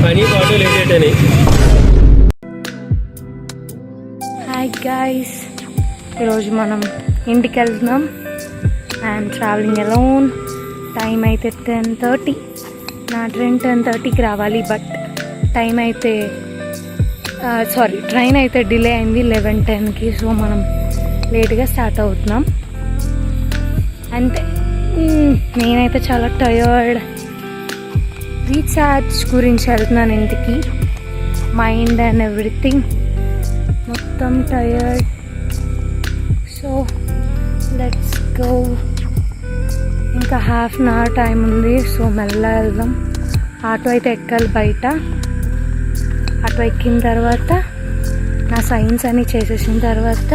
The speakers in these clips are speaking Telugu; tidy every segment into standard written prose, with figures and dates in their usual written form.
పని పాటు లేటని. హాయ్ గాయ్స్, ఈరోజు మనం ఇంటికి వెళ్తున్నాం. I'm travelling alone. టైం అయితే 10:30. నా ట్రైన్ 10:30కి రావాలి, బట్ టైం అయితే ట్రైన్ అయితే డిలే అయింది 11:10కి. సో మనం లేట్గా స్టార్ట్ అవుతున్నాం. అంతే, నేనైతే చాలా టయర్డ్. రీఛార్జ్ గురించి వెళ్తున్నాను ఇంటికి. మైండ్ అండ్ ఎవ్రీథింగ్ మొత్తం టయర్డ్. So let's go. ఇంకా ½ అన్ అవర్ టైం ఉంది. సో మెల్లగా వెళ్దాం. ఆటో అయితే ఎక్కాలి బయట. ఆటో ఎక్కిన తర్వాత నా సైన్స్ అన్ని చేసేసిన తర్వాత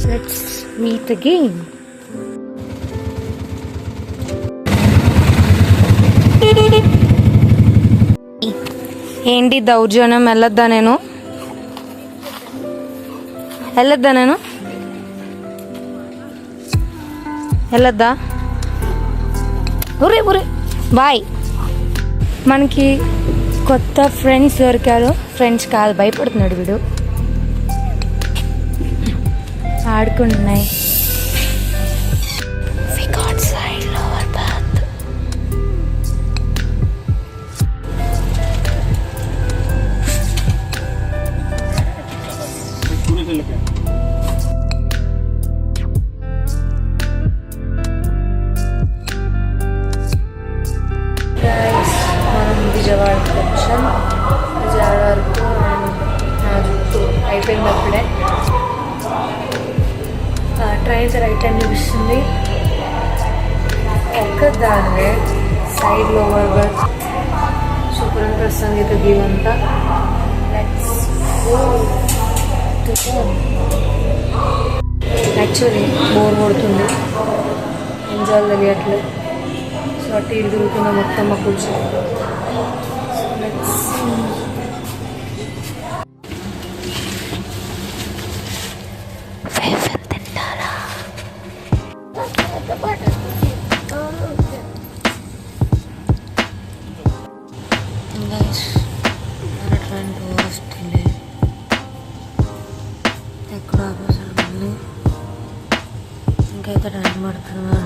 లెట్స్ మీట్ అగైన్. ఏంటి దౌర్జన్యం? వెళ్ళొద్దా నేను? వెళ్ళొద్దా? ఊరే బాయ్. మనకి కొత్త ఫ్రెండ్స్ దొరికారు. ఫ్రెండ్స్ కాదు, భయపడుతున్నాడు వీడు. ఆడుకుంటున్నాయి. మనం విజయవాడకి వచ్చాం. విజయవాడ వరకు నా జుట్టు అయిపోయింది అప్పుడే. ట్రైన్ రైట్ హ్యాండ్ చూపిస్తుంది. ఎక్కదాన్ని సైడ్ లోవర్ బర్త్ శుభ్రం ప్రసంగిత వ్యూ అంతా. యాక్చువల్లీ బోర్ కొడుతుంది, ఎంజాయ్ తెలియట్లేదు. సో అటు ఇటు తిరుగుతున్నా మొత్తం మా కూర్చొని. ఎక్కడ ఆపేసాడు మళ్ళీ. ఇంకైతే టైం పడుతుంది.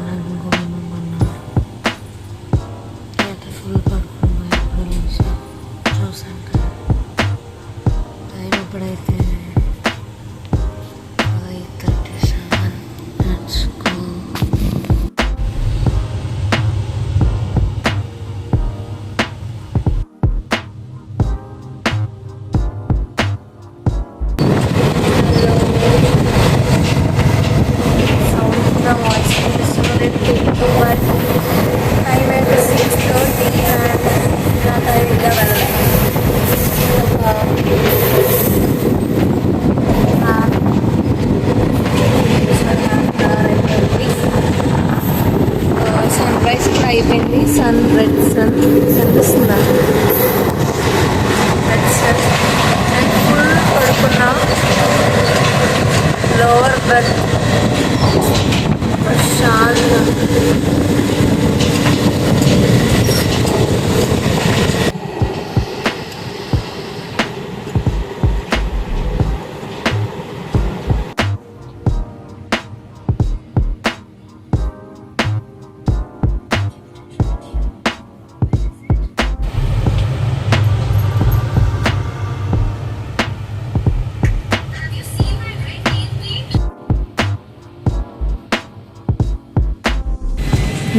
అయితే ఫుల్ పడుకుని ఎప్పుడు లేచి చూసాను టైం ఎప్పుడైతే 5:37. Let's go. టైం అయితే 6:30 నా టైంగా వెళ్ళాలి. సన్ రైజ్ కూడా అయిపోయింది. రెడ్ సన్ కనిపిస్తుందా? Red sun. అండ్ ఫుల్ పడుకున్నా. లోవర్ బర్త్ ప్రశాంతంగా.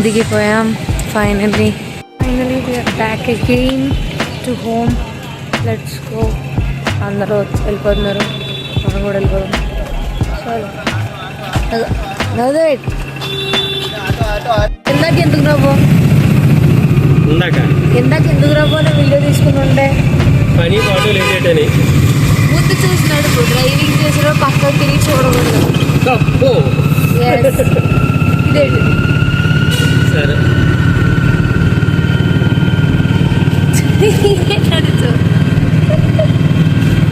దిగిపోయాం. Finally we are back again to home. Let's go. అందరూ వెళ్ళిపోతున్నారు, మనం కూడా వెళ్ళిపోతాం. ఇందాక ఎందుకు రాబో వీడియో తీసుకుని ఉండే పని పాటు లేటని. ముందు చూసినాడు, డ్రైవింగ్ చేసిన పక్కకు తిరిగి చూడకూడదు. ఇదేంటి సరే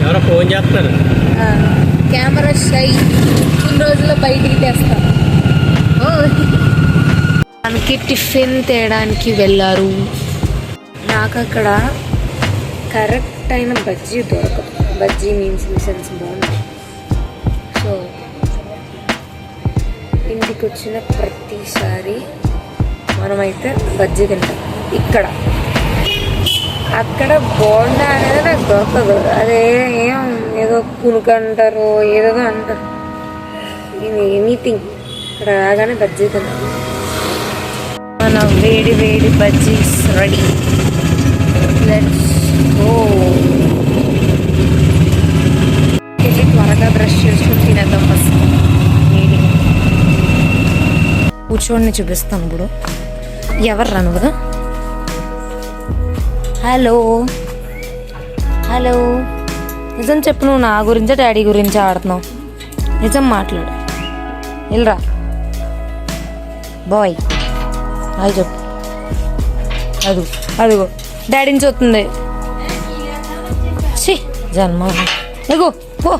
ఎవరో ఫోన్ చేస్తారు. కెమెరా షై కొన్ని రోజుల్లో బయటికి తెస్తాను. మనకి టిఫిన్ తేయడానికి వెళ్ళారు. నాకు అక్కడ కరెక్ట్ అయిన బజ్జీ దొరకదు. బజ్జీ మీన్స్ సెన్స్ బాగుంటుంది. సో ఇంటికి వచ్చిన ప్రతిసారి మనమైతే బజ్జీ తింటాం. ఇక్కడ అక్కడ బోండా అనేది నాకు దొరకదు. అదే ఏదో పునుకు అంటారు, ఏదో అంటారు. ఎనీథింగ్ ఇక్కడ రాగానే బజ్జీ తింటాం. మన వేడి వేడి బజ్జీస్ రెడీ. Let's go. వెళ్ళి త్వరగా బ్రష్ చేసుకుని తినేద్దాం. ఫస్ట్ కూర్చోడిని చూపిస్తాను ఇప్పుడు. ఎవర్రా నువ్వు? హలో హలో, నిజం చెప్పు, నువ్వు నా గురించా డాడీ గురించి ఆడుతున్నావు? నిజం మాట్లాడు. వెళ్ళరా బాయ్, అది చెప్పు. అదిగో డాడీని చూస్తుంది. ఛీ జన్మ. ఎగో పో.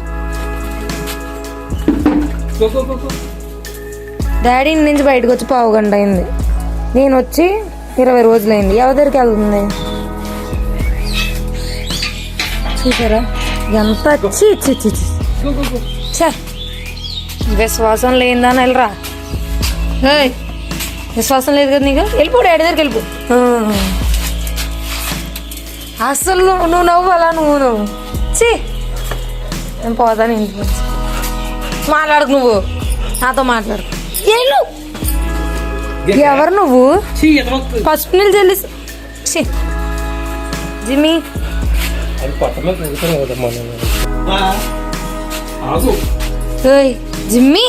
డాడీ నుంచి బయటకు వచ్చి 1/2 గంట అయింది. నేను వచ్చి 20 రోజులైంది. ఎవరి దగ్గరికి వెళ్తుంది చూసారా? ఎంత విశ్వాసం లేదని వెళ్ళరా. విశ్వాసం లేదు కదా నీకు? వెళ్ళిపో, డాడీ దగ్గరికి వెళ్ళిపో. అసలు నువ్వు నవ్వు అలా, నువ్వు చీ. నేను పోతాను ఇంటికి. మాట్లాడకు, నువ్వు నాతో మాట్లాడు. ఎవరు నువ్వు? ఫస్ట్ నీళ్ళు చెల్లి. జిమ్మి జిమ్మి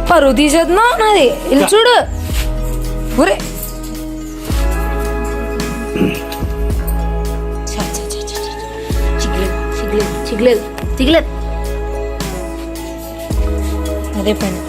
పరువు తీసేద్దాం నాది. వెళ్ళి చూడు. ఊరే చిగ్లేదు అదే పని.